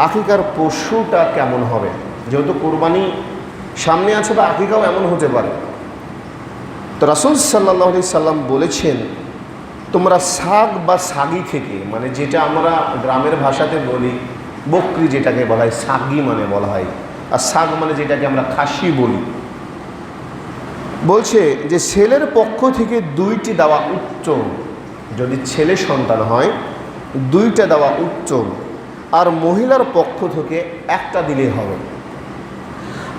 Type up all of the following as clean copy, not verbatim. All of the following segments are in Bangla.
আকিকার পশুটা কেমন হবে, যেহেতু কোরবানি সামনে আছে বা আকিকাও এমন হতে পারে। তো রাসূল সাল্লাল্লাহু আলাইহি সাল্লাম বলেছেন, তোমরা সাগ বা সাগি থেকে, মানে যেটা আমরা গ্রামের ভাষাতে বলি বকরি, যেটাকে বলা হয় সাগি মানে বলা হয়, আর সাগ মানে যেটাকে আমরা খাসি বলি। বলছে যে ছেলের পক্ষ থেকে 2টি দেওয়া উত্তম, যদি ছেলে সন্তান হয় 2টা দেওয়া উত্তম, আর মহিলার পক্ষ থেকে 1টা দিলেই হবে।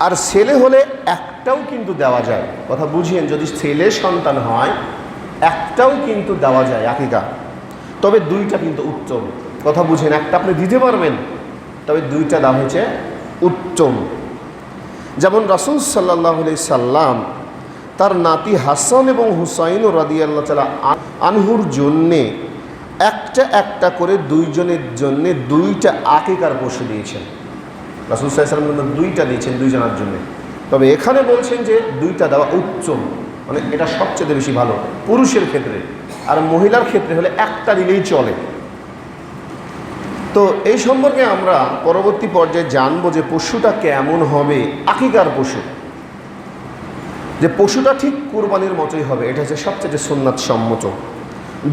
আর ছেলে হলে 1টাও কিন্তু দেওয়া যায়, কথা বুঝিয়েন, যদি ছেলে সন্তান হয় 1টাও কিন্তু দেওয়া যায় আকিকা, তবে 2টা কিন্তু উত্তম, কথা বুঝেন। 1টা আপনি দিতে পারবেন, তবে 2টা দেওয়া হয়েছে উত্তম। যেমন রাসূল সাল্লাল্লাহু আলাইহি সাল্লাম তার নাতি হাসান এবং হুসাইন রাদিয়াল্লাহু তাআলা আনহুর জন্যে একটা করে 2জনের জন্য 2টা আকিকার পশু দিয়েছেন। রাসূল সাল্লাল্লাহু আলাইহি ওয়াসাল্লাম 2টা দিয়েছেন 2জনের জন্য, তবে এখানে বলছেন যে 2টা দেওয়া উত্তম, মানে এটা সবচেয়ে বেশি ভালো পুরুষের ক্ষেত্রে, আর মহিলার ক্ষেত্রে হলে 1টা দিলেই চলে। তো এই সম্পর্কে আমরা পরবর্তী পর্যায়ে জানবো যে পশুটা কেমন হবে, আকিকার পশু, যে পশুটা ঠিক কুরবানির মতোই হবে, এটা হচ্ছে সবচেয়ে সুন্নাত সম্মত।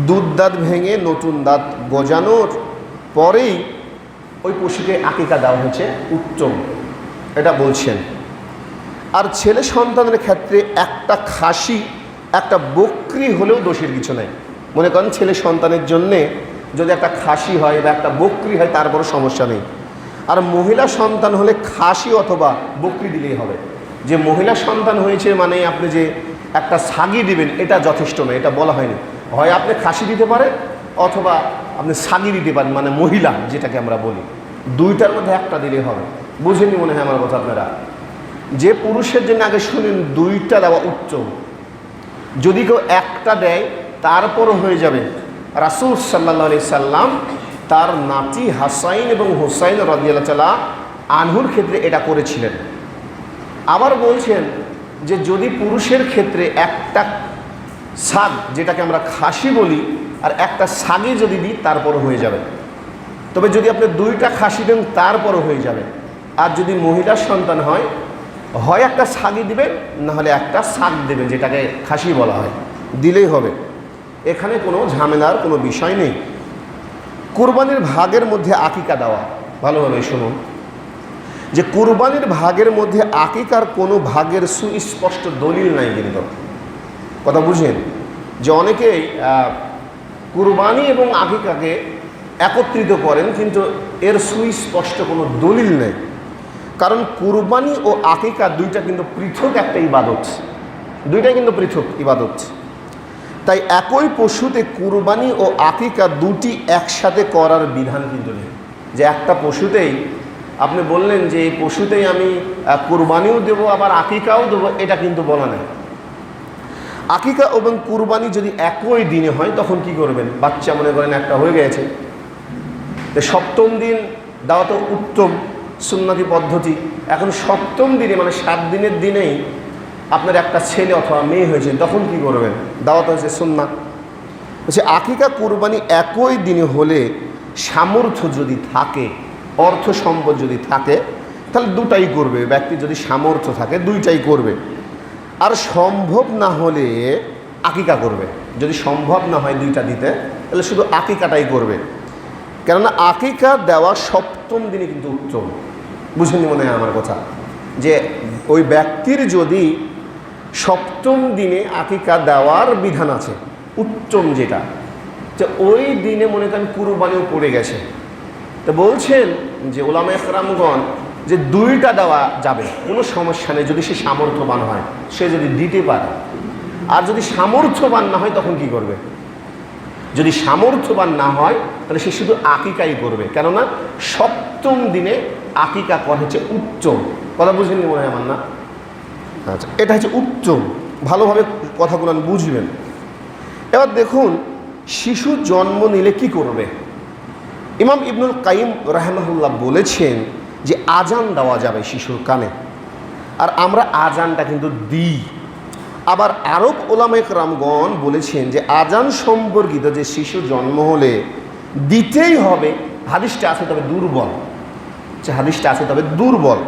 দুধ দাঁত ভেঙে নতুন দাঁত গজানোর পরেই ওই পশুকে আকিকা দেওয়া হয়েছে উত্তম, এটা বলছেন। আর ছেলে সন্তানের ক্ষেত্রে 1টা খাসি 1টা বকরি হলেও দোষের কিছু নেই। মনে করেন ছেলে সন্তানের জন্যে যদি 1টা খাসি হয় বা 1টা বকরি হয়, তারপরও সমস্যা নেই। আর মহিলা সন্তান হলে খাসি অথবা বকরি দিলেই হবে। যে মহিলা সন্তান হয়েছে মানে আপনি যে 1টা সাগি দিবেন, এটা যথেষ্ট নয়, এটা বলা হয়নি। হয় আপনি খাসি দিতে পারেন অথবা আপনি সাগি দিতে পারেন, মানে মহিলা যেটাকে আমরা বলি, 2টার মধ্যে 1টা দিলেই হবে। বুঝেনি মনে হয় আমার কথা আপনারা? যে পুরুষের জন্য আগে শুনেন 2টা দেওয়া উত্তম, যদি কেউ 1টা দেয় তারপরও হয়ে যাবে। রাসূল সাল্লাল্লাহু আলাইহি সাল্লাম তার নাতি হাসাইন এবং হুসাইন রাদিয়াল্লাহু তাআলা আনহুর ক্ষেত্রে এটা করেছিলেন। আবার বলছেন যে যদি পুরুষের ক্ষেত্রে 1টা সাগ, যেটাকে আমরা খাসি বলি, আর 1টা সাগি যদি দিই তারপরও হয়ে যাবে। তবে যদি আপনি 2টা খাসি দেন তারপরও হয়ে যাবে। আর যদি মহিলার সন্তান হয়, হয় 1টা সাগি দিবেন, না হলে 1টা সাগ দেবেন, যেটাকে খাসি বলা হয়, দিলেই হবে। এখানে কোনো ঝামেলার কোনো বিষয় নেই। কুরবানির ভাগের মধ্যে আকিকা দেওয়া, ভালোভাবে শুনুন, যে কুরবানির ভাগের মধ্যে আকিকার কোনো ভাগের সুস্পষ্ট দলিল নাই, কিন্তু কথা বুঝেন, যে অনেকেই কুরবানি এবং আকিকাকে একত্রিত করেন, কিন্তু এর সুস্পষ্ট কোনো দলিল নেই। কারণ কুরবানি ও আকিকা 2টা কিন্তু পৃথক একটা ইবাদত, 2টাই কিন্তু পৃথক ইবাদত। তাই একই পশুতে কুরবানি ও আকিকা 2টি একসাথে করার বিধান কিন্তু নেই। যে একটা পশুতেই আপনি বললেন যে এই পশুতেই আমি কুরবানিও দেবো আবার আকিকাও দেবো, এটা কিন্তু বলা নেই। আকিকা এবং কুরবানি যদি একই দিনে হয় তখন কি করবেন? বাচ্চা মনে করেন 1টা হয়ে গেছে, তো 7ম দিন দেওয়া তো উত্তম সুন্নতি পদ্ধতি। এখন 7ম দিনে মানে 7 দিনের দিনেই আপনার 1টা ছেলে অথবা মেয়ে হয়েছে, তখন কি করবেন? দাওয়াত হয়েছে সুন্নাত। বলছে আকিকা কুরবানি একই দিনে হলে সামর্থ্য যদি থাকে, অর্থ সম্পদ যদি থাকে, তাহলে 2টাই করবে। ব্যক্তি যদি সামর্থ্য থাকে 2টাই করবে। আর সম্ভব না হলে আকিকা করবে। যদি সম্ভব না হয় 2টা দিতে, তাহলে শুধু আকিকাটাই করবে। কেননা আকিকা দেওয়া 7ম দিনে কিন্তু উত্তম। বুঝেননি মনে হয় আমার কথা? যে ওই ব্যক্তির যদি 7ম দিনে আকিকা দেওয়ার বিধান আছে উত্তম, যেটা যে ওই দিনে মনে করেন কুরবানিও পড়ে গেছে, তো বলছেন যে উলামায়ে কেরামগণ যে 2টা দেওয়া যাবে, কোনো সমস্যা নেই, যদি সে সামর্থ্যবান হয়, সে যদি দিতে পারে। আর যদি সামর্থ্যবান না হয় তখন কি করবে? যদি সামর্থ্যবান না হয় তাহলে সে শুধু আকিকাই করবে, কেননা 7ম দিনে আকিকা করা হচ্ছে উত্তম। কথা বুঝেননি মনে হয় আমার? না, আচ্ছা, এটা হচ্ছে উত্তম। ভালোভাবে কথাগুলো বুঝবেন। এবার দেখুন, শিশু জন্ম নিলে কি করবে? ইমাম ইবনুল কাইয়িম রাহিমাহুল্লাহ বলেছেন যে আজান দেওয়া যাবে শিশুর কানে, আর আমরা আজানটা কিন্তু দিই। আবার আরব উলামায়ে কেরামগণ বলেছেন যে আজান সম্পর্কিত যে শিশু জন্ম হলে দিতেই হবে, হাদিসটা আছে তবে দুর্বল। যে হাদিসটা আছে তবে দুর্বল।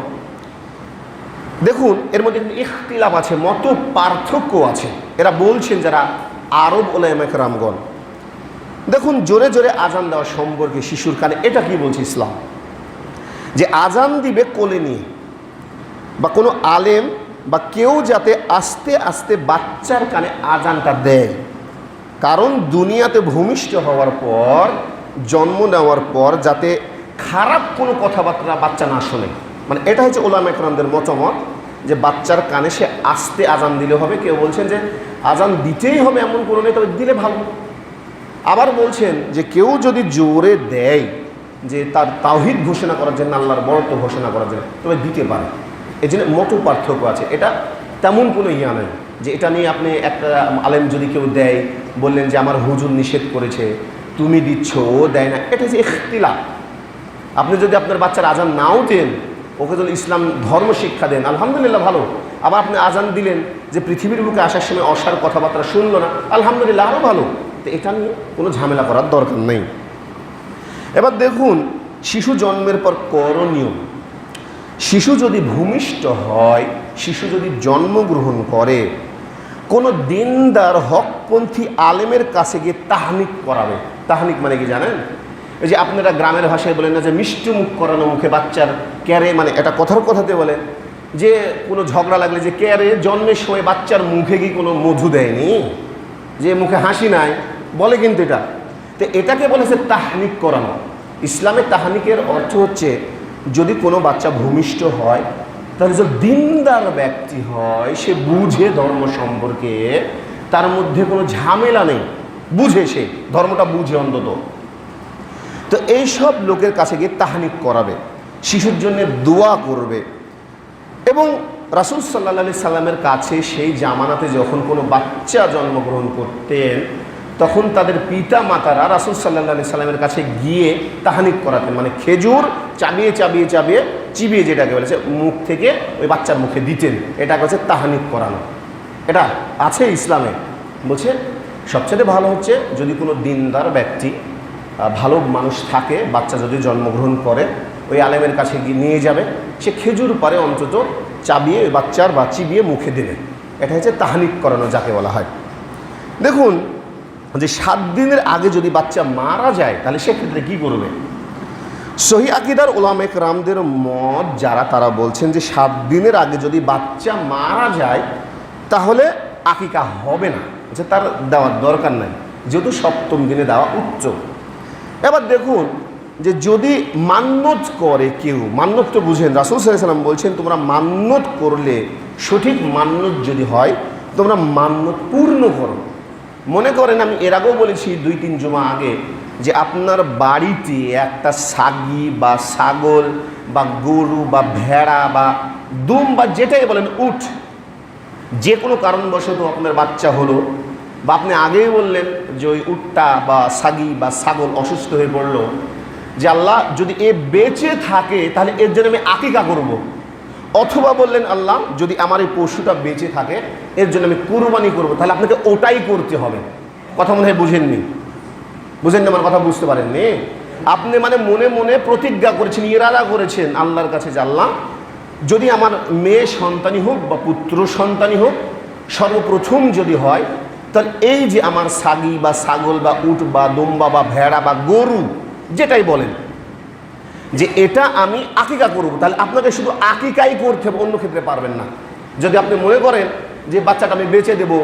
দেখুন এর মধ্যে কিন্তু ইখতিলাফ আছে, মত পার্থক্য আছে। এরা বলছেন যারা আরব উলামায়ে কেরামগণ, দেখুন জোরে জোরে আজান দেওয়া সম্পর্কে শিশুর কানে এটা কি বলছে ইসলাম, যে আজান দিবে কোলে নিয়ে, বা কোনো আলেম বা কেউ যাতে আস্তে আস্তে বাচ্চার কানে আজানটা দেয়। কারণ দুনিয়াতে ভূমিষ্ঠ হওয়ার পর, জন্ম নেওয়ার পর যাতে খারাপ কোনো কথাবার্তা বাচ্চা না শোনে, মানে এটা হচ্ছে উলামায়ে কেরামদের মতামত, যে বাচ্চার কানে সে আস্তে আজান দিলে হবে। কেউ বলছেন যে আজান দিতেই হবে এমন কোনো নেই, তবে দিলে ভালো। আবার বলছেন যে কেউ যদি জোরে দেয় যে তার তাওহীদ ঘোষণা করার জন্য, আল্লাহর বড়ত্ব ঘোষণা করার জন্য, তবে দিতে পারে। এই জন্য মত পার্থক্য আছে। এটা তেমন কোনো ইয়া নেই যে এটা নিয়ে আপনি একটা আলেম যদি কেউ দেয়, বললেন যে আমার হুজুর নিষেধ করেছে, তুমি দিচ্ছ, ও দেয় না, এটা হচ্ছে ইখতিলাফ। আপনি যদি আপনার বাচ্চার আজান নাও দেন, ওকে যদি ইসলাম ধর্ম শিক্ষা দেন, আলহামদুলিল্লাহ ভালো। আবার আপনি আজান দিলেন যে পৃথিবীর বুকে আসার সময় অসার কথাবার্তা শুনলো না, আলহামদুলিল্লাহ আরও ভালো। তো এটা নিয়ে কোনো ঝামেলা করার দরকার নেই। এবার দেখুন শিশু জন্মের পর করণীয়। শিশু যদি ভূমিষ্ঠ হয়, শিশু যদি জন্মগ্রহণ করে, কোনো দিনদার হকপন্থী আলেমের কাছে গিয়ে তাহনিক করাবে। তাহনিক মানে কি জানেন? এই যে আপনারা গ্রামের ভাষায় বলেন না যে মিষ্টি মুখ করানো মুখে বাচ্চার ক্যারে, মানে এটা কথার কথাতে বলে যে কোনো ঝগড়া লাগলে যে ক্যারে জন্মের সময় বাচ্চার মুখে কি কোনো মধু দেয়নি, যে মুখে হাসি নাই বলে, কিন্তু এটা তো এটাকে বলেছে তাহনিক করানো। ইসলামে তাহনিকের অর্থ হচ্ছে যদি কোনো বাচ্চা ভূমিষ্ঠ হয়, তাহলে যে দিনদার ব্যক্তি হয়, সে বুঝে ধর্ম সম্পর্কে, তার মধ্যে কোনো ঝামেলা নেই, বুঝে, সে ধর্মটা বুঝে অন্তত। তো এইসব লোকের কাছে গিয়ে তাহনিক করাবে, শিশুর জন্য দোয়া করবে। এবং রাসূল সাল্লাল্লাহু আলাইহি সাল্লামের কাছে সেই জামানাতে যখন কোনো বাচ্চা জন্মগ্রহণ করতেন, তখন তাদের পিতা মাতারা রাসূল সাল্লাল্লাহু আলাইহি সাল্লামের কাছে গিয়ে তাহনিক করাতেন, মানে খেজুর চাবিয়ে চাবিয়ে চাবিয়ে চিবিয়ে, যেটাকে বলেছে মুখ থেকে ওই বাচ্চার মুখে দিতেন। এটাকে হচ্ছে তাহনিক করানো। এটা আছে ইসলামে। বলছে সবচেয়ে ভালো হচ্ছে যদি কোনো দিনদার ব্যক্তি, ভালো মানুষ থাকে, বাচ্চা যদি জন্মগ্রহণ করে, ওই আলেমের কাছে গিয়ে নিয়ে যাবে, সে খেজুর পারে অন্তত চাবিয়ে ওই বাচ্চার বা চিবিয়ে মুখে দেবে। এটা হচ্ছে তাহনিক করানো যাকে বলা হয়। দেখুন যে 7 দিনের আগে যদি বাচ্চা মারা যায়, তাহলে সেক্ষেত্রে কী করবে? সহিহ আকীদার উলামায়ে কেরামদের মত যারা, তারা বলছেন যে 7 দিনের আগে যদি বাচ্চা মারা যায় তাহলে আকিকা হবে না, যে তার দেওয়ার দরকার নাই, যেহেতু 7ম দিনে দেওয়া উচ্চ। এবার দেখুন যে যদি মান্যত করে কেউ, মান্যত তো বুঝেন, রাসূল সাল্লাল্লাহু আলাইহি ওয়াসাল্লাম বলছেন তোমরা মান্যত করলে, সঠিক মান্যত যদি হয়, তোমরা মান্যত পূর্ণ করো। মনে করেন আমি এর আগেও বলেছি 2-3 জুমা আগে, যে আপনার বাড়িতে একটা ছাগি বা ছাগল বা গরু বা ভেড়া বা দুম বা যেটাই বলেন, উট, যে কোনো কারণবশত আপনার বাচ্চা হলো, বা আপনি আগেই বললেন যে ওই উটটা বা ছাগি বা ছাগল অসুস্থ হয়ে পড়লো, যে আল্লাহ যদি এ বেঁচে থাকে তাহলে এর জন্য আমি আকিকা করব। অথবা বললেন আল্লাহ যদি আমার এই পশুটা বেঁচে থাকে এর জন্য আমি কুরবানি করব, তাহলে আপনাকে ওটাই করতে হবে। কথা মনে হয় বুঝেননি? বুঝেননি? আমার কথা বুঝতে পারেননি? আপনি মানে মনে মনে প্রতিজ্ঞা করেছেন, ইরাদা করেছেন আল্লাহর কাছে যে আল্লাহ যদি আমার মেয়ে সন্তানই হোক বা পুত্র সন্তানই হোক, সর্বপ্রথম যদি হয়, তাহলে এই যে আমার ছাগি বা ছাগল বা উট বা দুম্বা বা ভেড়া বা গরু যেটাই বলেন, যে এটা আমি আকিকা করব, তাহলে আপনাকে শুধু আকিকাই করতে হবে, অন্য ক্ষেত্রে পারবেন না। যদি আপনি মনে করেন যে বাচ্চাটা আমি বেচে দেবো,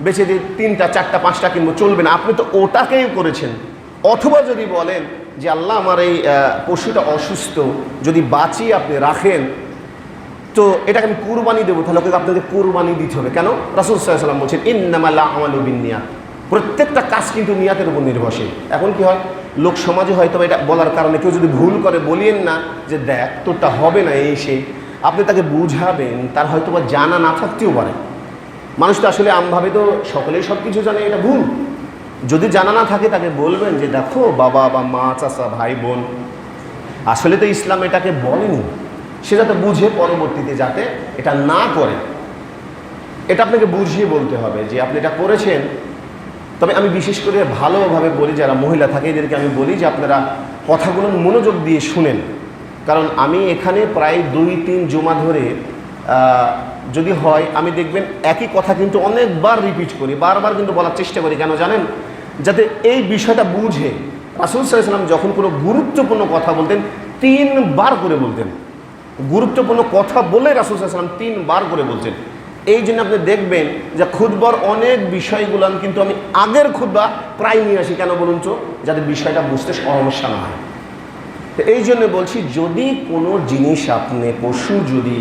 বেচে দিয়ে 3টা 4টা 5টা কিনবো, চলবে না, আপনি তো ওটাকেই করেছেন। অথবা যদি বলেন যে আল্লাহ আমার এই পশুটা অসুস্থ, যদি বাঁচিয়ে আপনি রাখেন তো এটাকে আমি কুরবানি দেবো, তাহলে আপনাকে কুরবানি দিতে হবে। কেন? রাসূল সাল্লাল্লাহু আলাইহি ওয়াসাল্লাম বলছেন ইন্নামাল আমালু বিন্নিয়াত, প্রত্যেকটা কাজ কিন্তু নিয়াতের উপর নির্ভরশীল। এখন কি হয়, লোক সমাজে হয়তো এটা বলার কারণে কেউ যদি ভুল করে, বলিয়েন না যে দেখ তোরটা হবে না, এই সেই, আপনি তাকে বুঝাবেন, তার হয়তো বা জানা না থাকতেও পারে। মানুষ তো আসলে আমভাবে তো সকলেই সব কিছু জানে, এটা ভুল। যদি জানা না থাকে তাকে বলবেন যে দেখো বাবা বা মা, চাচা, ভাই, বোন, আসলে তো ইসলাম এটাকে বলেনি, সে যাতে বুঝে পরবর্তীতে যাতে এটা না করে, এটা আপনাকে বুঝিয়ে বলতে হবে যে আপনি এটা করেছেন। তবে আমি বিশেষ করে ভালোভাবে বলি, যারা মহিলা থাকে এদেরকে আমি বলি যে আপনারা কথাগুলো মনোযোগ দিয়ে শুনেন, কারণ আমি এখানে প্রায় 2-3 জুমা ধরে যদি হয় আমি দেখবেন একই কথা কিন্তু অনেকবার রিপিট করি, বারবার কিন্তু বলার চেষ্টা করি। কেন জানেন? যাতে এই বিষয়টা বুঝে। রাসূল সাল্লাল্লাহু আলাইহি ওয়াসাল্লাম যখন কোনো গুরুত্বপূর্ণ কথা বলতেন 3 বার করে বলতেন। গুরুত্বপূর্ণ কথা বলে রাসূল সাল্লাল্লাহু আলাইহি ওয়াসাল্লাম 3 বার করে বলছেন। এই জন্য আপনি দেখবেন যে খুতবার অনেক বিষয়গুলো কিন্তু আমি আগের খুতবা প্রায় নিয়ে আসি। কেন বলুন তো? যাতে বিষয়টা বুঝতে সমস্যা না হয়। তো এই জন্য বলছি, যদি কোনো জিনিস আপনি পশু যদি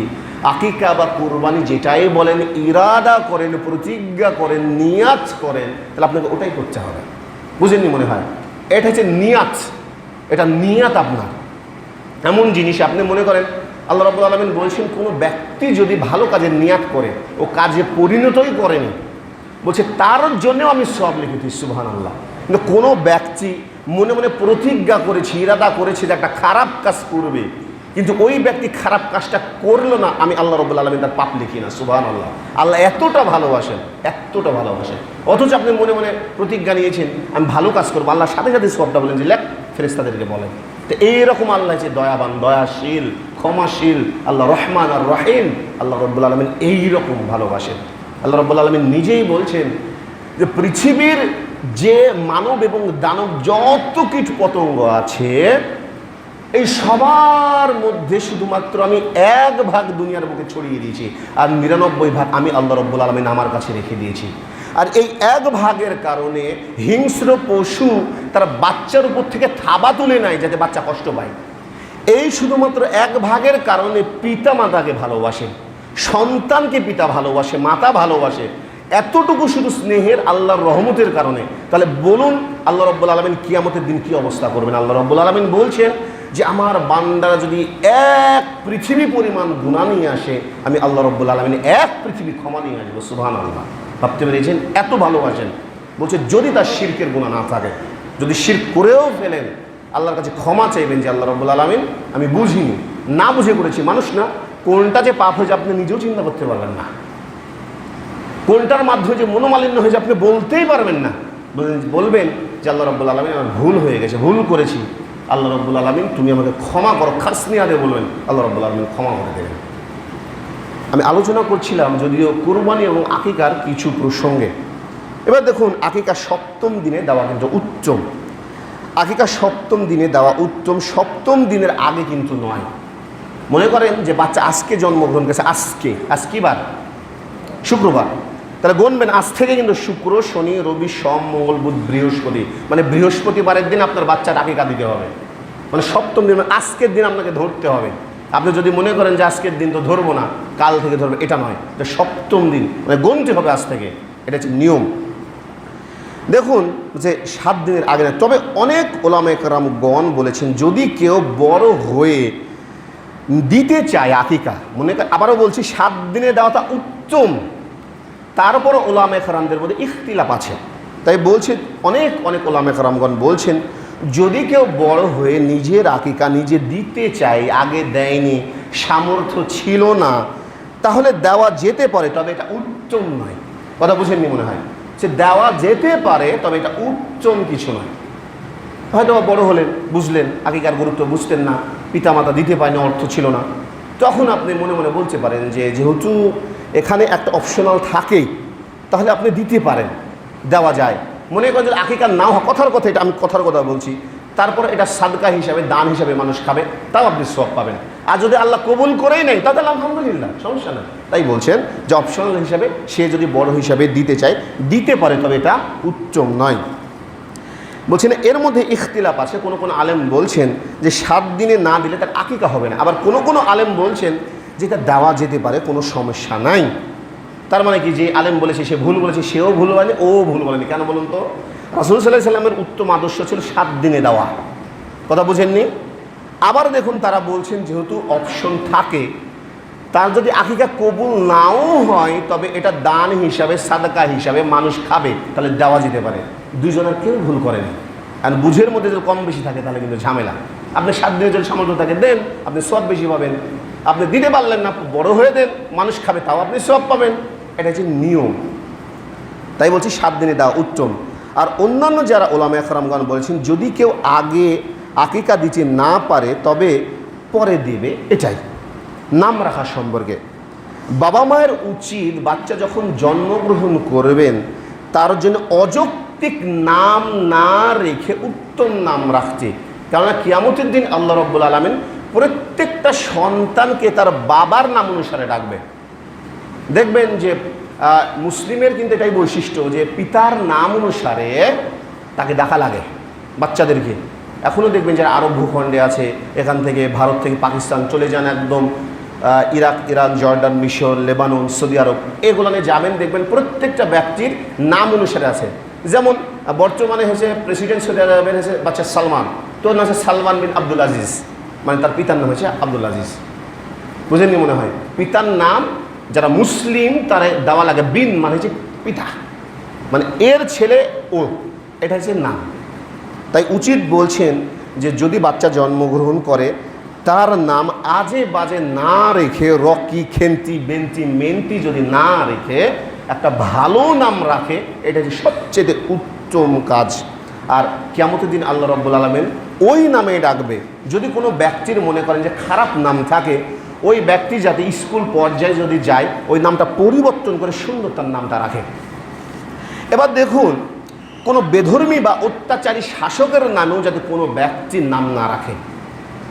আকিকা বা কুরবানি যেটাই বলেন ইরাদা করেন, প্রতিজ্ঞা করেন, নিয়াত করেন, তাহলে আপনাকে ওটাই করতে হবে। বুঝেননি মনে হয়? এটা হচ্ছে নিয়াত, এটা নিয়াত আপনার। এমন জিনিস আপনি মনে করেন আল্লাহ রাব্বুল আলামিন বলছেন কোনো ব্যক্তি যদি ভালো কাজের নিয়াত করে ও কাজে পরিণতই করেনি, বলছে তার জন্যও আমি সওয়াব লিখেছি, সুবহানাল্লাহ। কিন্তু কোনো ব্যক্তি মনে মনে প্রতিজ্ঞা করেছে, ইরাদা করেছে যে একটা খারাপ কাজ করবে, কিন্তু ওই ব্যক্তি খারাপ কাজটা করলো না, আমি আল্লাহ রাব্বুল আলামিন তার পাপ লিখি না, সুবহানাল্লাহ। আল্লাহ এতটা ভালোবাসেন, এতটা ভালোবাসেন। অথচ আপনি মনে মনে প্রতিজ্ঞা নিয়েছেন আমি ভালো কাজ করবো, আল্লাহর সাথে সাথে সওয়াবটা বলেন যে লেখ, ফেরেশতাদেরকে বলেন। তো এইরকম আল্লাহ যে দয়াবান, দয়াশীল, ক্ষমাশীল, আল্লাহ রহমান আর রহিম, আল্লাহ রাব্বুল আলামিন এইরকম ভালোবাসেন। আল্লাহ রাব্বুল আলামিন নিজেই বলছেন যে পৃথিবীর যে মানব এবং দানব যত কীট পতঙ্গ আছে এই সবার মধ্যে শুধুমাত্র আমি 1 ভাগ দুনিয়ার বুকে ছড়িয়ে দিয়েছি, আর 99 ভাগ আমি আল্লাহ রাব্বুল আলামিন আমার কাছে রেখে দিয়েছি। আর এই 1 ভাগের কারণে হিংস্র পশু তার বাচ্চার উপর থেকে থাবা তুলে নেয় যাতে বাচ্চা কষ্ট পায়। এই শুধুমাত্র 1 ভাগের কারণে পিতা মাতাকে ভালোবাসে, সন্তানকে পিতা ভালোবাসে, মাতা ভালোবাসে। এতটুকু শুধু স্নেহের আল্লাহর রহমতের কারণে। তাহলে বলুন আল্লাহ রাব্বুল আলামিন কিয়ামতের দিন কি অবস্থা করবেন? আল্লাহ রাব্বুল আলামিন বলছেন যে আমার বান্দারা যদি 1 পৃথিবী পরিমাণ গুনাহ নিয়ে আসে, আমি আল্লাহ রাব্বুল আলামিন 1 পৃথিবী ক্ষমা নিয়ে আসবো, সুবহানাল্লাহ। ভাবতে পেরেছেন? এত ভালোবাসেন। বলছে যদি তার শিরকের গুনাহ না থাকে, যদি শিরক করেও ফেলেন, আল্লাহর কাছে ক্ষমা চাইবেন যে আল্লাহ রাব্বুল আলামিন আমি বুঝিনি, না বুঝে করেছি। মানুষ না, কোনটা যে পাপ হয়েছে আপনি নিজেও চিন্তা করতে পারবেন না, কোনটার মাধ্যমে যে মনোমালিন্য হয়েছে আপনি বলতেই পারবেন না। বলবেন যে আল্লাহ রাব্বুল আলামিন আমার ভুল হয়ে গেছে, ভুল করেছি, আল্লাহ রাব্বুল আলামিন তুমি আমাকে ক্ষমা করো, খাসনিয়াদে বলবেন, আল্লাহ রাব্বুল আলামিন ক্ষমা করে দেবেন। আমি আলোচনা করছিলাম যদিও কুরবানি এবং আকিকার কিছু প্রসঙ্গে। এবার দেখুন, আকিকা 7ম দিনে দেওয়া কিন্তু উত্তম। আকিকা 7ম দিনে দেওয়া উত্তম, 7ম দিনের আগে কিন্তু নয়। মনে করেন যে বাচ্চা আজকে জন্মগ্রহণ করেছে, আজ কি বার? শুক্রবার। তাহলে গুনবেন আজ থেকে কিন্তু শুক্র, শনি, রবি, সোম, মঙ্গল, বুধ, বৃহস্পতি, মানে বৃহস্পতিবারের দিন আপনার বাচ্চার আকিকা দিতে হবে। মানে 7ম দিন, মানে আজকের দিন আপনাকে ধরতে হবে। আপনি যদি মনে করেন যে আজকের দিন তো ধরবো না, কাল থেকে ধরবো, এটা নয়। যে 7ম দিন মানে গুনতে হবে আজ থেকে, এটা হচ্ছে নিয়ম। দেখুন যে 7 দিনের আগে না। তবে অনেক ওলামায়ে কেরামগণ বলেছেন যদি কেউ বড় হয়ে দিতে চায় আকিকা, মনে আবারও বলছি 7 দিনে দেওয়াটা উত্তম। তারপরও ওলামায়ে কেরামদের মধ্যে ইখতিলাফ আছে। তাই বলছি অনেক ওলামায়ে কেরামগণ বলছেন যদি কেউ বড় হয়ে নিজের আকিকা নিজে দিতে চায়, আগে দেয়নি, সামর্থ্য ছিল না, তাহলে দেওয়া যেতে পারে, তবে এটা উত্তম নয়। কথা বুঝেননি মনে হয়? সে দেওয়া যেতে পারে, তবে এটা উত্তম কিছু নয়। হয়তো বড় হলেন, বুঝলেন, আকিকার গুরুত্ব বুঝতেন না, পিতামাতা দিতে পারেনি, অর্থ ছিল না, তখন আপনি মনে মনে বলতে পারেন যে যেহেতু এখানে একটা অপশনাল থাকেই, তাহলে আপনি দিতে পারেন, দেওয়া যায়। মনে করেন যে আকিকা নাও হয়, কথার কথা, এটা আমি কথার কথা বলছি, তারপরে এটা সাদকা হিসাবে, দান হিসাবে মানুষ খাবে, তাও আপনি সওয়াব পাবেন। আর যদি আল্লাহ কবুল করেই নেই, তাহলে আলহামদুলিল্লাহ, সমস্যা নেই। তাই বলছেন যে অপশনাল হিসাবে সে যদি বড় হিসাবে দিতে চায়, দিতে পারে, তবে এটা উত্তম নয়। বলছেন এর মধ্যে ইখতিলাফ আছে। কোনো আলেম বলছেন যে 7 দিনে না দিলে তার আকিকা হবে না। আবার কোনো আলেম বলছেন যে এটা দেওয়া যেতে পারে, কোনো সমস্যা নাই। তার মানে কি, যে আলেম বলেছে সে ভুল বলেছে, সেও ভুল বলেনি, ও ভুল বলেনি। কেন বলুন তো? রাসূল সাল্লাল্লাহু আলাইহি ওয়াসাল্লামের উত্তম আদর্শ ছিল 7 দিনে দেওয়া। কথা বুঝেননি? আবার দেখুন তারা বলছেন যেহেতু অপশন থাকে, তার যদি আকিকা কবুল নাও হয়, তবে এটা দান হিসাবে, সাদকা হিসাবে মানুষ খাবে, তাহলে দেওয়া যেতে পারে। দুইজনের কেউ ভুল করেনি। আর বুঝের মধ্যে যদি কম বেশি থাকে তাহলে কিন্তু ঝামেলা। আপনি 7 দিনের যদি সামর্থ্য থাকে দেন, আপনি সওয়াব বেশি পাবেন। আপনি দিতে পারলেন না, বড় হয়ে দেন, মানুষ খাবে, তাও আপনি সওয়াব পাবেন। এটা হচ্ছে নিয়ম। তাই বলছি 7 দিনে দেওয়া উত্তম। আর অন্যান্য যারা ওলামায়ে কেরামগণ বলেছেন যদি কেউ আগে আকিকা দিতে না পারে, তবে পরে দেবে, এটাই নাম রাখা সম্পর্কে। বাবা মায়ের উচিত বাচ্চা যখন জন্মগ্রহণ করবেন তার জন্য অযৌক্তিক নাম না রেখে উত্তম নাম রাখতে। কেননা কিয়ামতের দিন আল্লাহ রাব্বুল আলামিন প্রত্যেকটা সন্তানকে তার বাবার নাম অনুসারে ডাকবে। দেখবেন যে মুসলিমের কিন্তু এটাই বৈশিষ্ট্য যে পিতার নাম অনুসারে তাকে ডাকা লাগে বাচ্চাদেরকে। এখনও দেখবেন যারা আরব ভূখণ্ডে আছে, এখান থেকে ভারত থেকে পাকিস্তান চলে যান একদম ইরাক, ইরান, জর্ডান, মিশর, লেবানন, সৌদি আরব, এগুলোনে যাবেন দেখবেন প্রত্যেকটা ব্যক্তির নাম অনুসারে আছে। যেমন বর্তমানে হয়েছে প্রেসিডেন্ট সৌদি আরবের হয়েছে বাচ্চা সালমান, তোর নাম হচ্ছে সালমান বিন আব্দুল আজিজ, মানে তার পিতার নাম হচ্ছে আব্দুল আজিজ। বুঝেননি মনে হয়? পিতার নাম যারা মুসলিম তারা দেওয়া লাগে বিন, মানে হচ্ছে পিতা, মানে এর ছেলে ও, এটা হচ্ছে নাম। তাই উচিত বলছেন যে যদি বাচ্চা জন্মগ্রহণ করে তার নাম আজে বাজে না রেখে, রকি, খেন্তি, বেন্তি, মেন্তি যদি না রেখে একটা ভালো নাম রাখে, এটা হচ্ছে সবচেয়ে উত্তম কাজ। আর কিয়ামতের দিন আল্লাহ রাব্বুল আলামিন ওই নামে ডাকবে। যদি কোনো ব্যক্তির মনে করেন যে খারাপ নাম থাকে, ওই ব্যক্তি যাতে স্কুল পর্যায়ে যদি যায় ওই নামটা পরিবর্তন করে সুন্দর তার নামটা রাখে। এবার দেখুন, কোনো বেধর্মী বা অত্যাচারী শাসকের নামেও যাতে কোনো ব্যক্তির নাম না রাখে,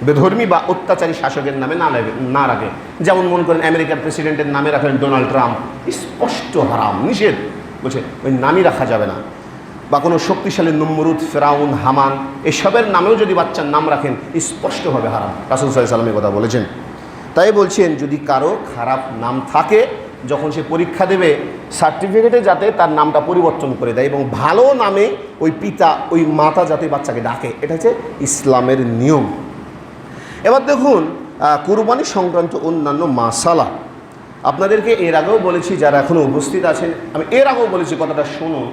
বেধর্মী বা অত্যাচারী শাসকের নামে না রাখে। যেমন মনে করেন আমেরিকার প্রেসিডেন্টের নামে রাখেন ডোনাল্ড ট্রাম্প, স্পষ্ট হারাম, নিষেধ, বলছে ওই নামই রাখা যাবে না। বা কোনো শক্তিশালী নমরুদ, ফেরাউন, হামান, এসবের নামেও যদি বাচ্চার নাম রাখেন স্পষ্টভাবে হারাম। রাসূল সাল্লাল্লাহু আলাইহি ওয়াসাল্লাম কথা বলেছেন। তাই বলছেন যদি কারো খারাপ নাম থাকে, যখন সে পরীক্ষা দেবে সার্টিফিকেটে যাতে তার নামটা পরিবর্তন করে দেয় এবং ভালো নামে ওই পিতা, ওই মাতা যাতে বাচ্চাকে ডাকে, এটা হচ্ছে ইসলামের নিয়ম। এবার দেখুন কুরবানি সংক্রান্ত অন্যান্য মাসালা আপনাদেরকে এর আগেও বলেছি, যারা এখনও উপস্থিত আছেন আমি এর আগেও বলেছি, কথাটা শুনুন।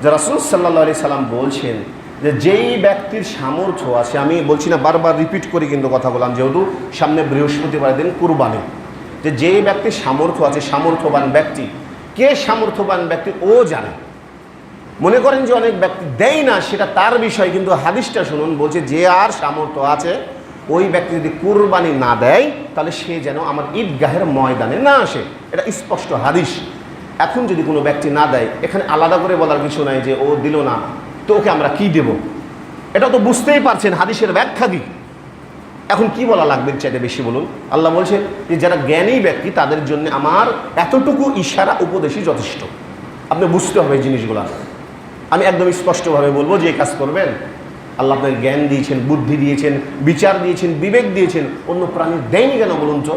যে রাসূল সাল্লাল্লাহু আলাইহি সাল্লাম বলছেন যে যেই ব্যক্তির সামর্থ্য আছে, আমি বলছি না, বারবার রিপিট করি কিন্তু কথা বললাম, যেহেতু সামনে বৃহস্পতিবার দিন কুরবানি, যে যেই ব্যক্তির সামর্থ্য আছে, সামর্থ্যবান ব্যক্তি, কে সামর্থ্যবান ব্যক্তি ও জানে। মনে করেন যে অনেক ব্যক্তি দেয় না, সেটা তার বিষয়, কিন্তু হাদিসটা শুনুন, বলছে যে আর সামর্থ্য আছে ওই ব্যক্তি যদি কুরবানি না দেয় তাহলে সে যেন আমার ঈদগাহের ময়দানে না আসে, এটা স্পষ্ট হাদিস। এখন যদি কোনো ব্যক্তি না দেয়, এখানে আলাদা করে বলার কিছু নাই যে ও দিল না তো ওকে আমরা কি দেব, এটা তো বুঝতেই পারছেন হাদিসের ব্যাখ্যা কি। এখন কি বলা লাগবে চাইতে বেশি বলুন? আল্লাহ বলছেন যে যারা জ্ঞানী ব্যক্তি তাদের জন্য আমার এতটুকু ইশারা উপদেশই যথেষ্ট। আপনি বুঝতে হবে এই জিনিসগুলো। আমি একদম স্পষ্টভাবে বলবো যে এই কাজ করবেন। আল্লাহ আপনাকে জ্ঞান দিয়েছেন, বুদ্ধি দিয়েছেন, বিচার দিয়েছেন, বিবেক দিয়েছেন, অন্য প্রাণীর দেয়নি কেন বলুন তো?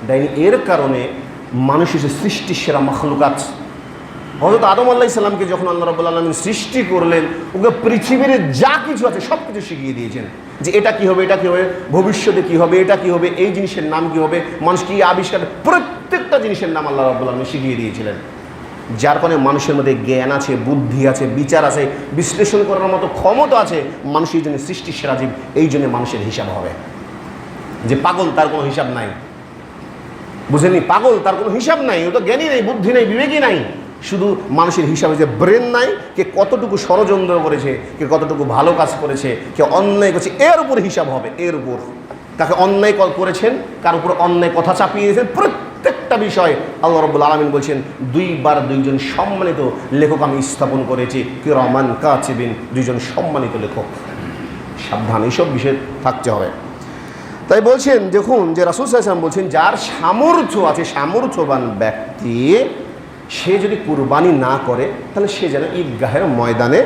দেয়নি এর কারণে মানুষ হচ্ছে সৃষ্টির সেরা মাখলুকাত। হযরত আদম আলাইহিস সালামকে যখন আল্লাহ রাব্বুল আলামিন সৃষ্টি করলেন, ওকে পৃথিবীর যা কিছু আছে সব কিছু শিখিয়ে দিয়েছেন যে এটা কি হবে, এটা কি হবে, ভবিষ্যতে কি হবে, এটা কি হবে, এই জিনিসের নাম কি হবে, মানুষ কি আবিষ্কার, প্রত্যেকটা জিনিসের নাম আল্লাহ রাব্বুল আলামিন শিখিয়ে দিয়েছিলেন। যার কারণে মানুষের মধ্যে জ্ঞান আছে, বুদ্ধি আছে, বিচার আছে, বিশ্লেষণ করার মতো ক্ষমতা আছে। মানুষ এই জন্য সৃষ্টির সেরা জীব, এই জন্য মানুষের হিসাব হবে। যে পাগল তার কোনো হিসাব নাই, বুঝেনি? পাগল তার কোনো হিসাব নাই, ও তো জ্ঞানী নেই, বুদ্ধি নেই, বিবেকই নাই। শুধু মানুষের হিসাবে যে ব্রেন নাই, কে কতটুকু ষড়যন্ত্র করেছে, কে কতটুকু ভালো কাজ করেছে, কে অন্যায় করেছে, এর উপর হিসাব হবে। এর উপর কাকে অন্যায় করেছেন, কার উপর অন্যায় কথা চাপিয়ে দিয়েছেন, প্রত্যেকটা বিষয় আল্লাহ রাব্বুল আলামিন বলছেন দুইবার দুইজন সম্মানিত লেখক আমি স্থাপন করেছি, কিরামান কাতিবিন, দুইজন সম্মানিত লেখক। সাবধান, এইসব বিষয় থাকতে হবে। তাই বলছেন দেখুন যে রাসূল সাল্লাল্লাহু আলাইহি ওয়াসাল্লাম বলছেন যার সামর্থ্য আছে, সামর্থ্যবান ব্যক্তি, সে যদি কুরবানি না করে তাহলে সে যেন ঈদগাহের ময়দানে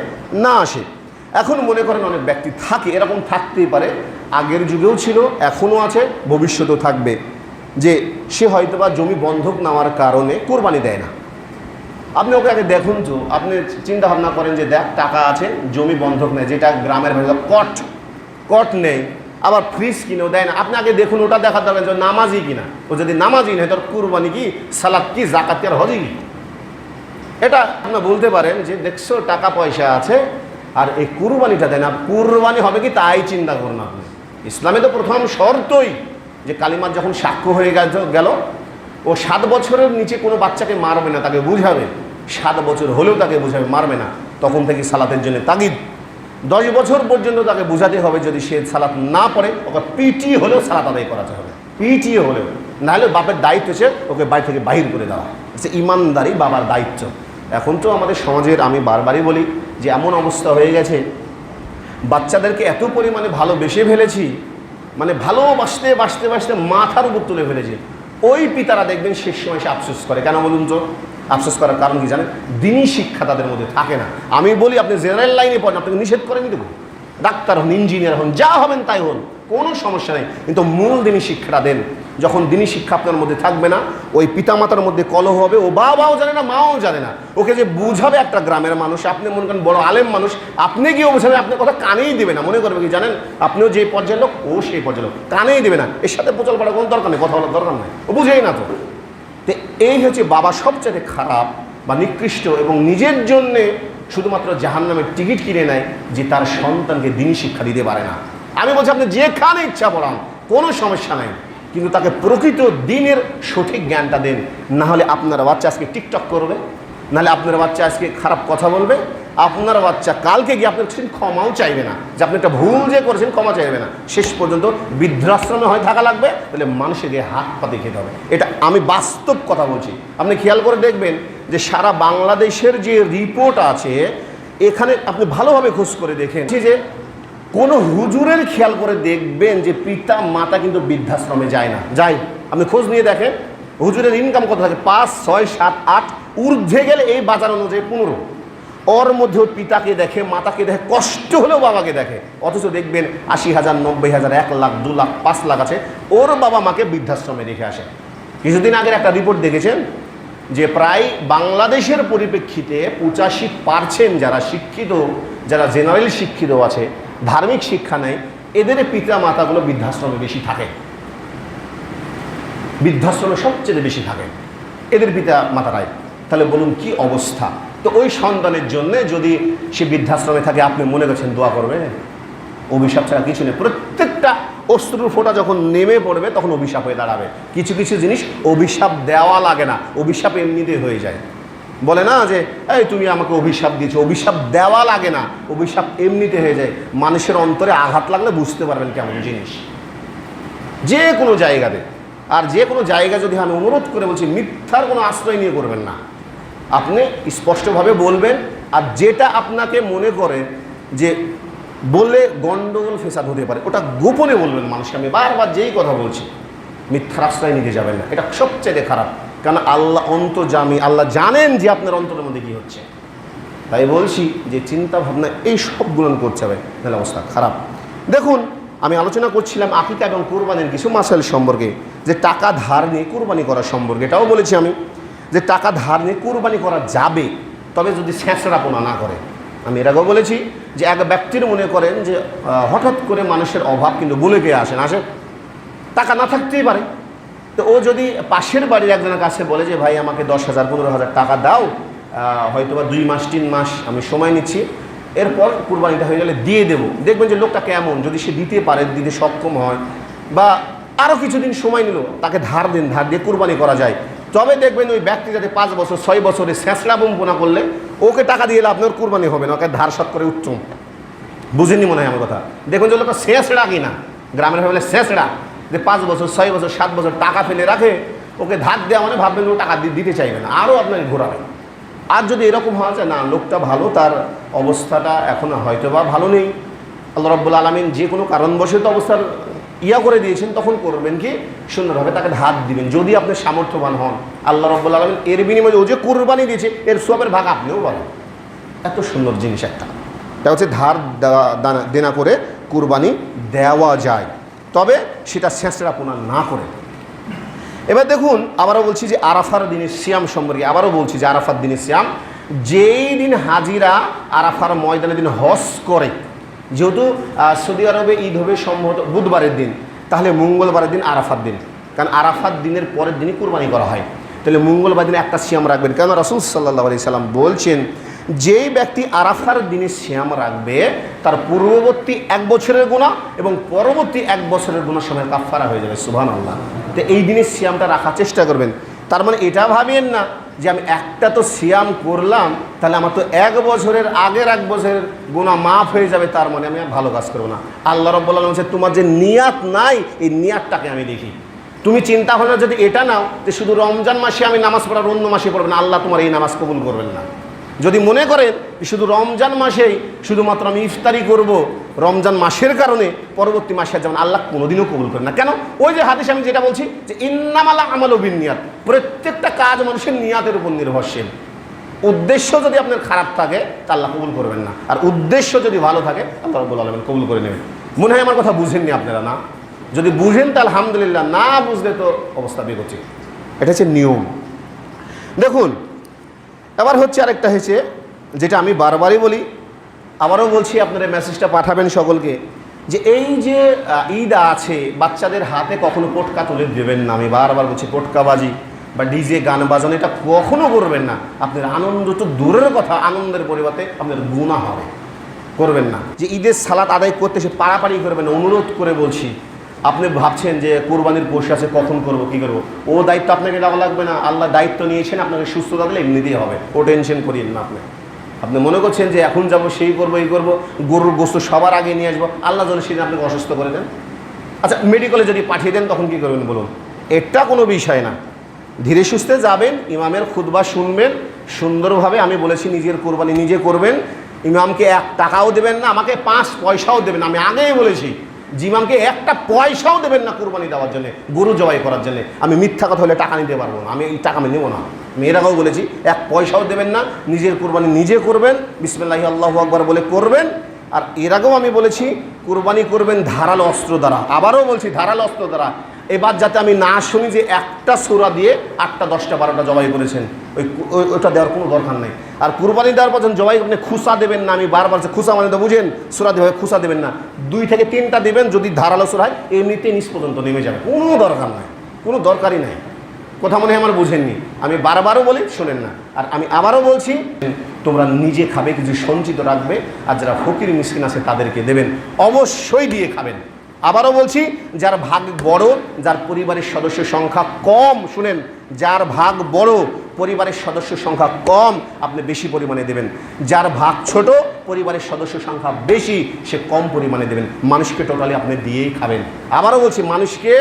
না আসে। এখন মনে করেন অনেক ব্যক্তি থাকে, এরকম থাকতেই পারে, আগের যুগেও ছিল, এখনও আছে, ভবিষ্যতেও থাকবে, যে সে হয়তোবা জমি বন্ধক নেওয়ার কারণে কুরবানি দেয় না। আপনি ওকে আগে দেখুন তো, আপনি চিন্তা ভাবনা করেন যে দেখ টাকা আছে, জমি বন্ধক নেয়, যেটা গ্রামের ভাষা কট নেই, আবার ফ্রিজ কিনেও দেয় না। আপনি আগে দেখুন, ওটা দেখাতে হবে যে নামাজি কিনা। ও যদি নামাজি নেই তোর কুরবানি কি, সালাত কি, জাকাত কি, আর হজ কি? এটা আপনি বলতে পারেন যে দেখছো টাকা পয়সা আছে আর এই কুরবানিটা দেয় না। কুরবানি হবে কি তাই চিন্তা করুন আপনি। ইসলামে তো প্রথম শর্তই যে কালিমার যখন সাক্ষ্য হয়ে গেল, ও 7 বছরের নিচে কোনো বাচ্চাকে মারবে না, তাকে বুঝাবে। 7 বছর হলেও তাকে বুঝাবে, মারবে না। তখন থেকে সালাতের জন্য তাগিদ। 10 বছর পর্যন্ত তাকে বোঝাতে হবে, যদি সে সালাত না পড়ে ওকে পিটিয়ে হলেও সালাত আদায় করাতে হবে, পিটিয়ে হলেও, নাহলে বাপের দায়িত্ব সে ওকে বাড়ি থেকে বাহির করে দেওয়া, সে ইমানদারি বাবার দায়িত্ব। এখন তো আমাদের সমাজের, আমি বারবারই বলি যে এমন অবস্থা হয়ে গেছে, বাচ্চাদেরকে এত পরিমাণে ভালোবেসে ফেলেছি, মানে ভালোবাসতে বাসতে বাসতে মাথার উপর তুলে ফেলেছে। ওই পিতারা দেখবেন শেষ সময় সে আফসোস করে। কেন বলুন তো? আফসোস করার কারণ কি জানেন? দিনই শিক্ষা তাদের মধ্যে থাকে না। আমি বলি আপনি জেনারেল লাইনে পড়েন, আপনাকে নিষেধ করেনি দেবো, ডাক্তার হন, ইঞ্জিনিয়ার হন, যা হবেন তাই হন, কোনো সমস্যা নেই, কিন্তু মূল দিনই শিক্ষাটা দেন। যখন দিনই শিক্ষা আপনার মধ্যে থাকবে না, ওই পিতামাতার মধ্যে কলহ হবে, ও বাবাও জানে না মাও জানে না, ওকে যে বুঝাবে একটা গ্রামের মানুষ, আপনি মনে করেন বড় আলেম মানুষ, আপনি গিয়ে বোঝাবেন, আপনার কথা কানেই দেবে না, মনে করবে কি জানেন আপনিও যে পর্যায়ের লোক ও সেই পর্যায়ের লোক, কানেই দেবে না, এর সাথে প্রচল পড়ার কোনো দরকার নেই, কথা বলার দরকার নেই, ও বুঝেই না। তো এই হচ্ছে বাবা সবচেয়ে খারাপ বা নিকৃষ্ট, এবং নিজের জন্যে শুধুমাত্র জাহান্নামের টিকিট কিনে নেয় যে তার সন্তানকে দিনই শিক্ষা দিতে পারে না। আমি বলছি আপনি যেখানে ইচ্ছা পড়ান, কোনো সমস্যা নাই, কিন্তু তাকে প্রকৃত দিনের সঠিক জ্ঞানটা দেন। না হলে আপনার বাচ্চা আজকে টিকটক করবে, নাহলে আপনার বাচ্চা আজকে খারাপ কথা বলবে, আপনার বাচ্চা কালকে গিয়ে আপনার ক্ষমাও চাইবে না, যে আপনি একটা ভুল যে করেছেন ক্ষমা চাইবে না, শেষ পর্যন্ত বৃদ্ধাশ্রমে হয় থাকা লাগবে, তাহলে মানুষের গিয়ে হাত পাতে খেতে হবে। এটা আমি বাস্তব কথা বলছি। আপনি খেয়াল করে দেখবেন যে সারা বাংলাদেশের যে রিপোর্ট আছে, এখানে আপনি ভালোভাবে খোঁজ করে দেখেন যে কোনো হুজুরের খেয়াল করে দেখবেন যে পিতা মাতা কিন্তু বৃদ্ধাশ্রমে যায় না, যায়, আপনি খোঁজ নিয়ে দেখেন হুজুরের ইনকাম কত থাকে, 5, 6, 7, 8 ঊর্ধ্বে গেলে এই বাজার অনুযায়ী 15, ওর মধ্যেও পিতাকে দেখে, মাতাকে দেখে, কষ্ট হলেও বাবাকে দেখে, অথচ দেখবেন 80,000, 90,000, 1 লাখ, 2 লাখ, 5 লাখ আছে, ওর বাবা মাকে বৃদ্ধাশ্রমে রেখে আসে। কিছুদিন আগের একটা রিপোর্ট দেখেছেন যে প্রায় বাংলাদেশের পরিপ্রেক্ষিতে 85% যারা শিক্ষিত, যারা জেনারেল শিক্ষিত আছে, ধার্মিক শিক্ষা নেই, এদের পিতা মাতাগুলো বৃদ্ধাশ্রমে বেশি থাকে, বৃদ্ধাশ্রমে সবচেয়ে বেশি থাকে এদের পিতা মাতারাই। তাহলে বলুন কি অবস্থা? তো ওই সন্তানের জন্য যদি সে বৃদ্ধাশ্রমে থাকে, আপনি মনে করছেন দোয়া করবে? অভিশাপ ছাড়া কিছু নেই। প্রত্যেকটা অশ্রুর ফোঁটা যখন নেমে পড়বে তখন অভিশাপ হয়ে দাঁড়াবে। কিছু কিছু জিনিস অভিশাপ দেওয়া লাগে না, অভিশাপ এমনিতেই হয়ে যায়। বলে না যে এই তুমি আমাকে অভিশাপ দিয়েছো, অভিশাপ দেওয়া লাগে না, অভিশাপ এমনিতে হয়ে যায়। মানুষের অন্তরে আঘাত লাগলে বুঝতে পারবেন কেমন জিনিস, যে কোনো জায়গাতে। আর যে কোনো জায়গা যদি আমি অনুরোধ করে বলছি, মিথ্যার কোনো আশ্রয় নিয়ে করবেন না, আপনি স্পষ্টভাবে বলবেন। আর যেটা আপনাকে মনে করে যে বললে গন্ডগোল ফেসাদ হতে পারে, ওটা গোপনে বলবেন মানুষকে। আমি বারবার যেই কথা বলছি, মিথ্যার আশ্রয় নিতে যাবেন না, এটা সবচেয়ে খারাপ। কারণ আল্লাহ অন্তর্যামী, আল্লাহ জানেন যে আপনার অন্তরের মধ্যে কী হচ্ছে। তাই বলছি যে চিন্তা ভাবনা এই সবগুলো করতে হবে, তাহলে অবস্থা খারাপ। দেখুন, আমি আলোচনা করছিলাম আকিকা এবং কোরবানির কিছু মাসাইল সম্পর্কে, যে টাকা ধার নিয়ে কোরবানি করার সম্পর্কে। এটাও বলেছি আমি যে টাকা ধার নিয়ে কোরবানি করা যাবে, তবে যদি ছেঁচড়াপোনা না করে। আমি এর আগেও বলেছি যে এক ব্যক্তির মনে করেন যে হঠাৎ করে মানুষের অভাব কিন্তু বলে গিয়ে আসে, টাকা না থাকতেই পারে। তো ও যদি পাশের বাড়ির একজনের কাছে বলে যে ভাই আমাকে 10,000, 15,000 টাকা দাও, হয়তোবা 2 মাস 3 মাস আমি সময় নিচ্ছি, এরপর কুরবানিটা হয়ে গেলে দিয়ে দেবো। দেখবেন যে লোকটা কেমন, যদি সে দিতে পারে, দিতে সক্ষম হয়, বা আরও কিছুদিন সময় নিল, তাকে ধার দিন, ধার দিয়ে কুরবানি করা যায়। তবে দেখবেন ওই ব্যক্তি যাতে 5 বছর 6 বছরে ছেঁচড়া বম্পনা করলে ওকে টাকা দিয়ে আপনার কুরবানি হবে না, ওকে ধার শত করে উঠছুম। বুঝেননি মনে হয় আমার কথা? দেখুন যে লোকটা ছেঁচড়া কিনা, গ্রামের ফ্যামিলি ছেঁচড়া, যে 5 বছর 6 বছর 7 বছর টাকা ফেলে রাখে, ওকে ধার দেওয়া মানে ভাববেন ও টাকা দিতে চাইবে না, আরও আপনাকে ঘোরাবে। আর যদি এরকম হওয়া যায় না, লোকটা ভালো, তার অবস্থাটা এখন হয়তো বা ভালো নেই, আল্লাহ রাব্বুল আলামিন যে কোনো কারণবশত অবস্থার করে দিয়েছেন, তখন করবেন কি সুন্দরভাবে তাকে ধার দিবেন, যদি আপনি সামর্থ্যবান হন। আল্লাহ রাব্বুল আলামিন এর বিনিময়ে ও যে কুরবানি দিয়েছে এর সওয়াবের ভাগ আপনিও পাবেন। এত সুন্দর জিনিস একটা, এটা হচ্ছে ধার দেনা করে কুরবানি দেওয়া যায়, তবে সেটা ছেঁচড়াপোনা না করে। এবার দেখুন, আবারও বলছি যে আরাফার দিনের সিয়াম সম্পর্কে, আবারও বলছি যে আরাফার দিনের সিয়াম, যেই দিন হাজিরা আরাফার ময়দানের দিন হজ করে, যেহেতু সৌদি আরবে ঈদ হবে সম্ভবত বুধবারের দিন, তাহলে মঙ্গলবারের দিন আরাফার দিন, কারণ আরাফার দিনের পরের দিনই কুরবানি করা হয়, তাহলে মঙ্গলবার দিনে একটা সিয়াম রাখবেন। কেন রাসূল সাল্লাল্লাহু আলাইহি সাল্লাম বলছেন, যেই ব্যক্তি আরাফার দিনে সিয়াম রাখবে তার পূর্ববর্তী 1 বছরের গুনাহ এবং পরবর্তী 1 বছরের গুনাহ সময় কাফারা হয়ে যাবে। সুবহানাল্লাহ। তো এই দিনের সিয়ামটা রাখার চেষ্টা করবেন। তার মানে এটা ভাবেন না যে আমি একটা তো সিয়াম করলাম, তাহলে আমার তো 1 বছরের আগের 1 বছরের গুনাহ মাফ হয়ে যাবে, তার মানে আমি আর ভালো কাজ করবো না। আল্লাহ রাব্বুল আলামিন বলছে তোমার যে নিয়াত নাই, এই নিয়াতটাকে আমি দেখি। তুমি চিন্তা ভাবনা যদি এটা নাও যে শুধু রমজান মাসে আমি নামাজ পড়ার, অন্য মাসে পড়বে না, আল্লাহ তোমার এই নামাজ কবুল করবেন না। যদি মনে করেন শুধু রমজান মাসেই শুধুমাত্র আমি ইফতারি করব রমজান মাসের কারণে, পরবর্তী মাসে যেমন আল্লাহ কোনোদিনও কবুল করেন না। কেন? ওই যে হাদিসে আমি যেটা বলছি যে ইন্নামাল আমালু বিন্নিয়াত, প্রত্যেকটা কাজ মানুষের নিয়াতের উপর নির্ভরশীল। উদ্দেশ্য যদি আপনার খারাপ থাকে তা আল্লাহ কবুল করবেন না, আর উদ্দেশ্য যদি ভালো থাকে আল্লাহ রাব্বুল আলামিন কবুল করে নেবেন। মনে হয় আমার কথা বুঝেননি আপনারা? না, যদি বুঝেন তা আলহামদুলিল্লাহ, না বুঝলে তো অবস্থা বেগোচ্ছে। এটা হচ্ছে নিয়ম। দেখুন, এবার হচ্ছে আরেকটা হয়েছে যেটা আমি বারবারই বলি, আবারও বলছি, আপনারা মেসেজটা পাঠাবেন সকলকে, যে এই যে ঈদ আছে, বাচ্চাদের হাতে কখনো পটকা তুলে দেবেন না। আমি বারবার বলছি, পটকাবাজি বা ডিজে গান বাজানো এটা কখনো করবেন না। আপনার আনন্দ তো দূরের কথা, আনন্দের পরিবর্তে আপনার গুনাহ হবে, করবেন না। যে ঈদের সালাত আদায় করতে সে পাড়াপাড়ি করবেন না, অনুরোধ করে বলছি। আপনি ভাবছেন যে কোরবানির পশু আছে, কখন করব, কী করবো, ও দায়িত্ব আপনাকে দেওয়া লাগবে না। আল্লাহ দায়িত্ব নিয়েছেন, আপনাকে সুস্থতা দিলে এমনিতেই হবে, ও টেনশন করিয়েন না। আপনি মনে করছেন যে এখন যাব, সেই করবো, এই করবো, গরুর গোস্ত সবার আগে নিয়ে আসবো, আল্লাহ যদি সেদিন আপনাকে অসুস্থ করে দেন, আচ্ছা মেডিকেলে যদি পাঠিয়ে দেন, তখন কী করবেন বলুন? এটা কোনো বিষয় না। ধীরে সুস্থে যাবেন, ইমামের খুতবা শুনবেন সুন্দরভাবে। আমি বলেছি নিজের কোরবানি নিজে করবেন, ইমামকে 1 টাকাও দেবেন না, আমাকে 5 পয়সাও দেবেন না। আমি আগেই বলেছি যে ইমামকে 1টা পয়সাও দেবেন না কোরবানি দেওয়ার জন্য, গরু জবাই করার জন্য। আমি মিথ্যা কথা হলে টাকা নিতে পারবো না, আমি এই টাকা আমি নেবো না। মেয়েরাকেও বলেছি 1 পয়সাও দেবেন না, নিজের কোরবানি নিজে করবেন, বিসমিল্লাহি আল্লাহু আকবার বলে করবেন। আর এর আগেও আমি বলেছি কোরবানি করবেন ধারালো অস্ত্র দ্বারা, আবারও বলছি ধারালো অস্ত্র দ্বারা। এবার যাতে আমি না শুনি যে একটা সূরা দিয়ে 8টা 10টা 12টা জবাই করেছেন, ওইটা দেওয়ার কোনো দরকার নেই। আর কুরবানি দেওয়ার পর যখন জবাই আপনি খুসা দেবেন না, আমি বারবার খুসা মানে তো বুঝেন, সূরা দিয়ে খুসা দেবেন না, 2 থেকে 3টা দেবেন। যদি ধারালো সূরা হয় এমনিতেই নিচ পর্যন্ত নেমে যাবে, কোনো দরকার নাই, কোনো দরকারই নাই। কথা মনে হয় আমার বুঝেননি, আমি বারবারও বলি, শোনেন না। আর আমি আবারও বলছি, তোমরা নিজে খাবে, কিছু সঞ্চিত রাখবে, আর যারা ফকির মিসকিন আছে তাদেরকে দেবেন, অবশ্যই দিয়ে খাবেন। আবারও বলছি, যার ভাগ বড়, যার পরিবারের সদস্য সংখ্যা কম, শুনেন, যার ভাগ বড়, পরিবারের সদস্য সংখ্যা কম, আপনি বেশি পরিমাণে দেবেন। যার ভাগ ছোট, পরিবারের সদস্য সংখ্যা বেশি, সে কম পরিমাণে দেবেন। মানুষকে টোটালি আপনি দিয়েই খাবেন। আবারও বলছি, মানুষকে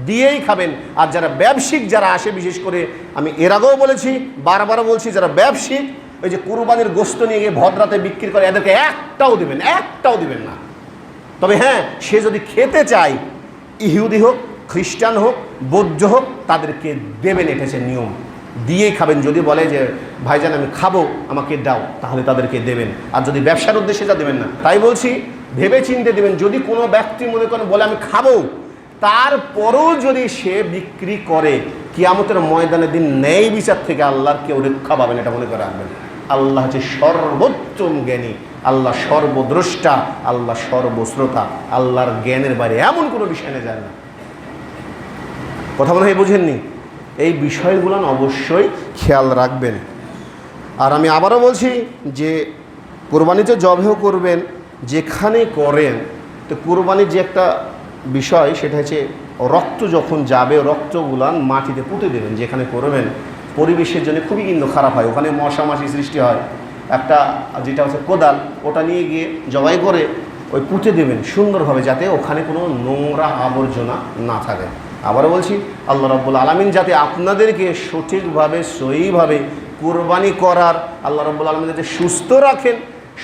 দিয়েই খাবেন। আর যারা ব্যবসায়িক যারা আসে, বিশেষ করে আমি এর আগেও বলেছি, বারবারও বলছি, যারা ব্যবসায়িক ওই যে কুরবানির গোশত নিয়ে গিয়ে ভদ্রাতে বিক্রি করে, এদেরকে একটাও দিবেন না। তবে হ্যাঁ, সে যদি খেতে চায়, ইহুদি হোক, খ্রিস্টান হোক, বৌদ্ধ হোক, তাদেরকে দেবেন, এটা হচ্ছে নিয়ম, দিয়েই খাবেন। যদি বলে যে ভাইজান আমি খাবো, আমাকে দাও, তাহলে তাদেরকে দেবেন। আর যদি ব্যবসার উদ্দেশ্যে যা দেবেন না। তাই বলছি, ভেবে চিন্তে দেবেন। যদি কোনো ব্যক্তি মনে করেন বলে আমি খাবো, তারপরও যদি সে বিক্রি করে, কিয়ামতের ময়দানের দিন ন্যায় বিচার থেকে আল্লাহর কেউ রক্ষা পাবেন, এটা মনে করে রাখবেন। আল্লাহ হচ্ছে সর্বোত্তম জ্ঞানী, আল্লাহ সর্বদ্রষ্টা, আল্লাহ সর্বশ্রোতা, আল্লাহর জ্ঞানের বাইরে এমন কোনো বিষয় না যায় না। কথা মনে হয় বুঝেননি? এই বিষয়গুলো অবশ্যই খেয়াল রাখবেন। আর আমি আবারও বলছি যে কোরবানিতে জবেহ করবেন, যেখানে করেন, তো কোরবানির যে একটা বিষয়, সেটা হচ্ছে রক্ত যখন যাবে, রক্তগুলান মাটিতে পুঁতে দেবেন। যেখানে করবেন পরিবেশের জন্য খুবই কিন্তু খারাপ হয়, ওখানে মশা মাছি সৃষ্টি হয়। একটা যেটা হচ্ছে কোদাল, ওটা নিয়ে গিয়ে জবাই করে ওই পুঁতে দেবেন সুন্দরভাবে, যাতে ওখানে কোনো নোংরা আবর্জনা না থাকে। আবারও বলছি, আল্লাহ রাব্বুল আলামিন যাতে আপনাদেরকে সঠিকভাবে সহিভাবে কুরবানি করার, আল্লাহ রাব্বুল আলামিন যাতে সুস্থ রাখেন,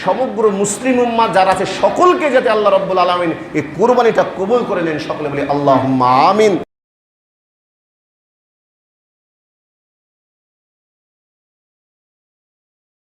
সমগ্র মুসলিম উম্মাহ যারা আছে সকলকে যাতে আল্লাহ রাব্বুল আলামিন এই কুরবানিটা কবুল করে নেন। সকলে বলি আল্লাহুম্মা আমিন।